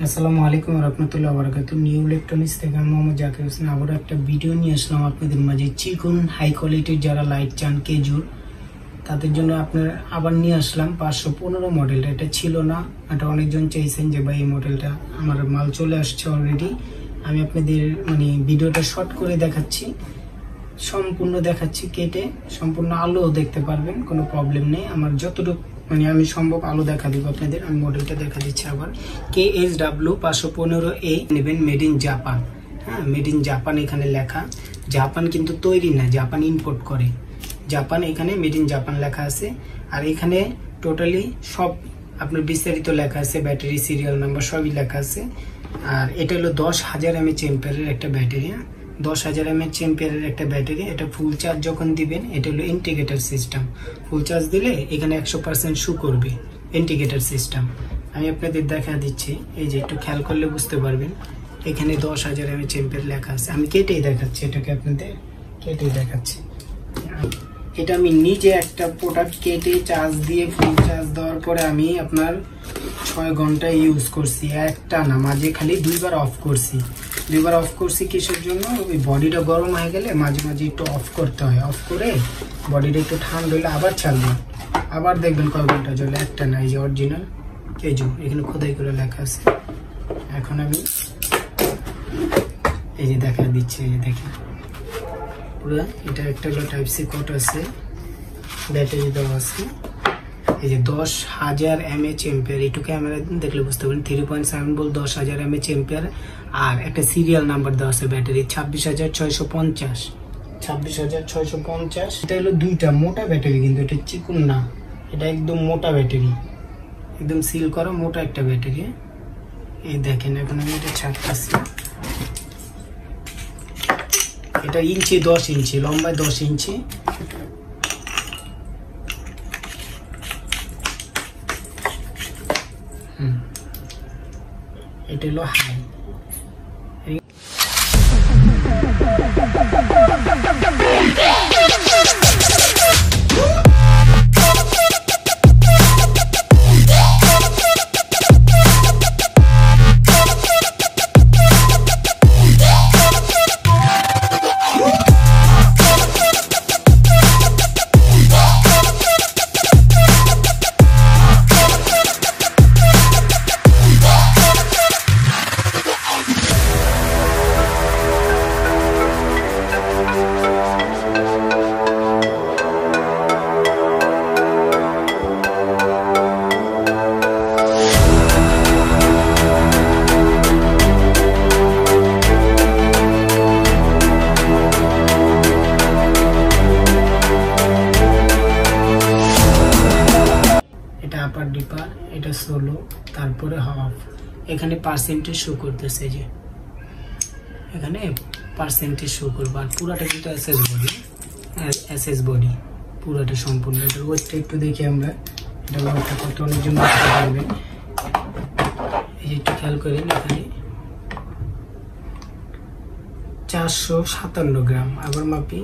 আসসালামু আলাইকুম রহমতুল্লাহ বারাকাতুহু। নিউ ইলেকট্রনিক্স থেকে আমি মোহাম্মদ জাকির হোসেন আবার একটা ভিডিও নিয়ে আসলাম আপনাদের মাঝে। চিকন হাই কোয়ালিটির যারা লাইট চান কেজুর, তাদের জন্য আপনার আবার নিয়ে আসলাম 515 মডেলটা। এটা ছিল না, এটা অনেকজন চাইছেন যে ভাই এই মডেলটা, আমার মাল চলে আসছে অলরেডি। আমি আপনাদের ভিডিওটা শর্ট করে দেখাচ্ছি, সম্পূর্ণ দেখাচ্ছি কেটে, সম্পূর্ণ আলো দেখতে পারবেন, কোনো প্রবলেম নেই। আমার যতটুকু আমি সম্ভব আলো দেখা দিব আপনাদের। আমি মডেলটা দেখা দিচ্ছি আবার। KSW 515A নেবেন, মেড ইন জাপান। হ্যাঁ, মেড ইন জাপান এখানে লেখা। জাপান কিন্তু তৈরি না, জাপান ইম্পোর্ট করে। জাপান এখানে মেড ইন জাপান লেখা আছে। আর এখানে টোটালি সব আপনার বিস্তারিত লেখা আছে, ব্যাটারি সিরিয়াল নাম্বার সবই লেখা আছে। আর এটা হলো 10,000 mAh এর একটা ব্যাটারি। 10,000 mAh এর একটা ব্যাটারি। এটা ফুল চার্জ যখন দিবেন, এটা হলো ইন্টিগ্রেটর সিস্টেম। ফুল চার্জ দিলে এখানে 100% শো করবে, ইন্টিগ্রেটর সিস্টেম। আমি আপনাদের দেখা দিচ্ছি, এই যে একটু খেয়াল করলে বুঝতে পারবেন। এখানে 10,000 mAh লেখা আছে। আমি কেটেই দেখাচ্ছি, এটাকে আপনাদের কেটেই দেখাচ্ছি। এটা আমি নিজে একটা প্রোডাক্ট কেটে চার্জ দিয়ে ফুল চার্জ দেওয়ার পরে আমি আপনার 6 ঘন্টা ইউজ করছি, একটা না, মাঝে খালি 2বার অফ করছি। 2বার অফ করছি কিসের জন্য? ওই বডিটা গরম হয়ে গেলে মাঝে মাঝে একটু অফ করতে হয়। অফ করে বডিটা একটু ঠান্ডা হলে আবার চালবেন, আবার দেখবেন কয় ঘন্টা চলে। একটা না, এই যে অরিজিনাল কেজু, এখানে খোদাই করে লেখা আছে। এখন আমি এই যে দেখা দিচ্ছি, এই যে দেখেন পুরো। এটা একটা হলো টাইপ সি কোড আছে, ব্যাটারি দেওয়া আছে। এই যে 10,000 mAh, একটু ক্যামেরা দেখলে বুঝতে পারেন। 3.7 ভোল্ট, 10,000 mAh। আর একটা সিরিয়াল নাম্বার দেওয়া আছে ব্যাটারি 26,650। 26,650। এটা হলো দুইটা মোটা ব্যাটারি, কিন্তু এটা চিকন না, এটা একদম মোটা ব্যাটারি, একদম সিল করা মোটা একটা ব্যাটারি। এই দেখেন, এখন আমি এটা ছাড়তেছি। এটা ইঞ্চি 10 ইঞ্চি, লম্বায় 10 ইঞ্চি। এটা হলো হাই। আপার ডিপার, এটা সোলো, তারপরে হাফ। এখানে পার্সেন্টেজ শো করতেছে, যে এখানে পার্সেন্টেজ শো করবে। আর পুরাটা কিন্তু এসএস বডি পুরাটা সম্পূর্ণ। এটার ওয়েটটা একটু দেখি আমরা, এটা ওয়েটটা কত অনেকজন বুঝতে পারবেন। এই যে একটু খেয়াল করেন, এখানে 457 গ্রাম। আবার মাপি,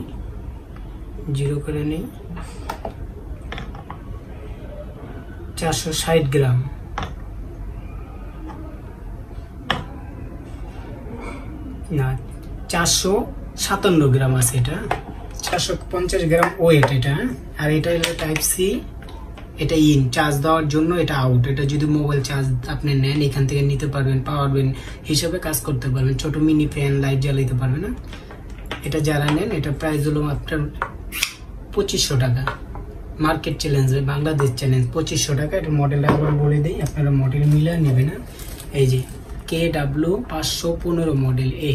0 করে নেই, 460 গ্রাম। না, 457 গ্রাম আছে। এটা 450 গ্রাম ওয়েট এটা। আর এটা হলো টাইপ সি, এটা ইন চার্জ দেওয়ার জন্য, এটা আউট। এটা যদি মোবাইল চার্জ আপনি নেন, এখান থেকে নিতে পারবেন, পাওয়ার ব্যাংক হিসাবে কাজ করতে পারবেন, ছোট মিনি ফ্যান লাইট জ্বালাইতে পারবেন না। এটা যারা নেন, এটা প্রাইস হলো আপনার 2500 টাকা। মার্কেট চ্যালেঞ্জ, বাংলাদেশ চ্যালেঞ্জ 2500 টাকা। এটা মডেল আবার বলে দিই, আপনারা মডেল মিলে নেবেন না। এই যে KW 515 মডেল এ।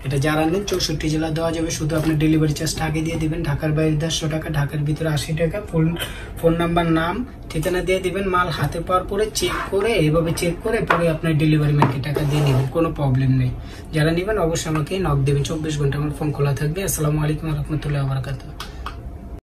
এটা যারা নেন 64 জেলা দেওয়া যাবে, শুধু আপনি ডেলিভারি চার্জটা আগে দিয়ে দিবেন। ঢাকার বাইরে 150 টাকা, ঢাকার ভিতরে 80 টাকা। ফোন নাম্বার, নাম, ঠিকানা দিয়ে দিবেন। মাল হাতে পাওয়ার পরে চেক করে, এইভাবে চেক করে পরে আপনার ডেলিভারি ম্যানকে টাকা দিয়ে দিবেন, কোনো প্রবলেম নেই। যারা নেবেন অবশ্যই আমাকে নক দেবেন, 24 ঘন্টা আমার ফোন খোলা থাকবে। আসসালামু আলাইকুম রহমতুল্লাহ বারাকাতুহু।